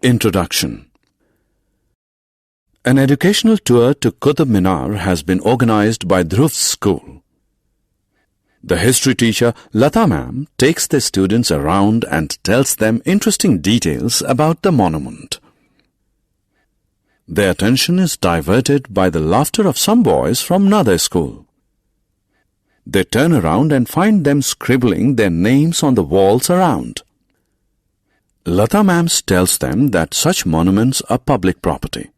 Introduction. An educational tour to Qutb Minar has been organized by Dhruv's school. The history teacher, Lata ma'am, takes the students around and tells them interesting details about the monument. Their attention is diverted by the laughter of some boys from another school. They turn around and find them scribbling their names on the walls around. Lata ma'am tells them that such monuments are public property.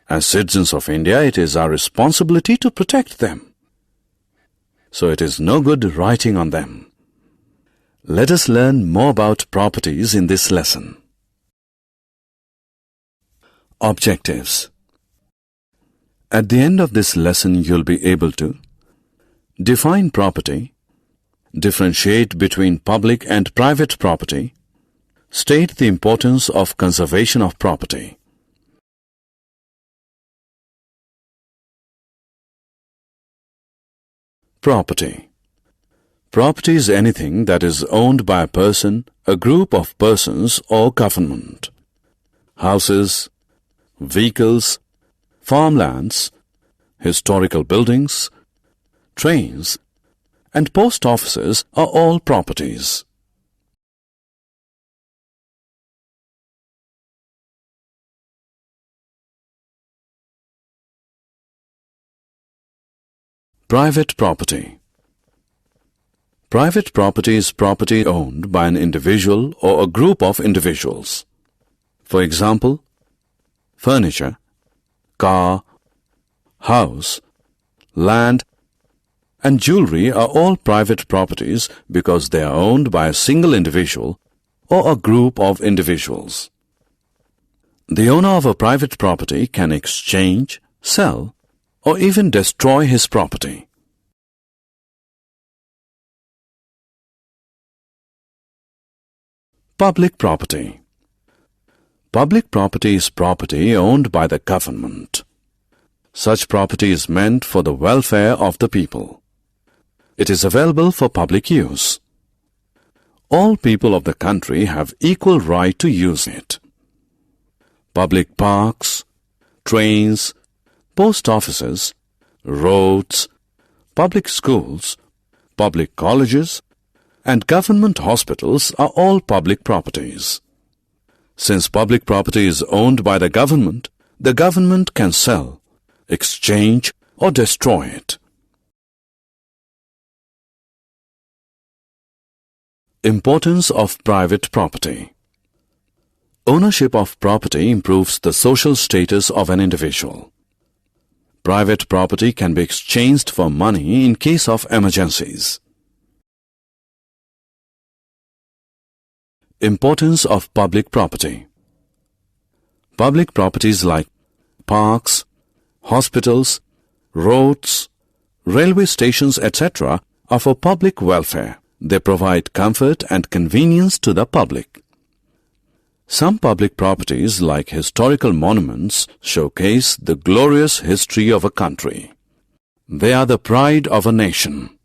As citizens of India, it is our responsibility to protect them. So it is no good writing on them. Let us learn more about properties in this lesson. Objectives. At the end of this lesson, you'll be able to define property, differentiate between public and private property, state the importance of conservation of property. Property. Property is anything that is owned by a person, a group of persons, or government. Houses, vehicles, farmlands, historical buildings, trains, and post offices are all properties. Private property. Private property is property owned by an individual or a group of individuals. For example, furniture, car, house, land, and jewelry are all private properties because they are owned by a single individual or a group of individuals. The owner of a private property can exchange, sell, or even destroy his property. Public property. Public property is property owned by the government. Such property is meant for the welfare of the people. It is available for public use. All people of the country have equal right to use it. Public parks, trains, post offices, roads, public schools, public colleges, and government hospitals are all public properties. Since public property is owned by the government can sell, exchange, or destroy it. Importance of private property. Ownership of property improves the social status of an individual. Private property can be exchanged for money in case of emergencies. Importance of public property. Public properties like parks, hospitals, roads, railway stations, etc. are for public welfare. They provide comfort and convenience to the public. Some public properties, like historical monuments, showcase the glorious history of a country. They are the pride of a nation.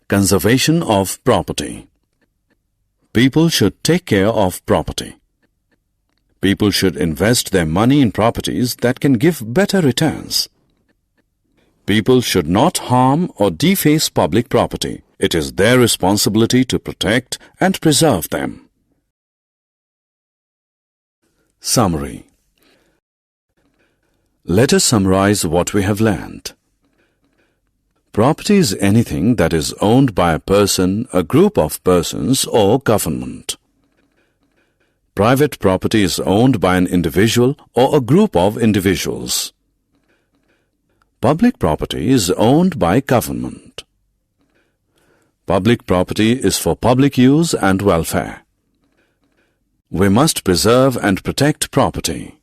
Conservation of property. People should take care of property. People should invest their money in properties that can give better returns. People should not harm or deface public property. It is their responsibility to protect and preserve them. Summary. Let us summarize what we have learned. Property is anything that is owned by a person, a group of persons, or government. Private property is owned by an individual or a group of individuals. Public property is owned by government. Public property is for public use and welfare. We must preserve and protect property.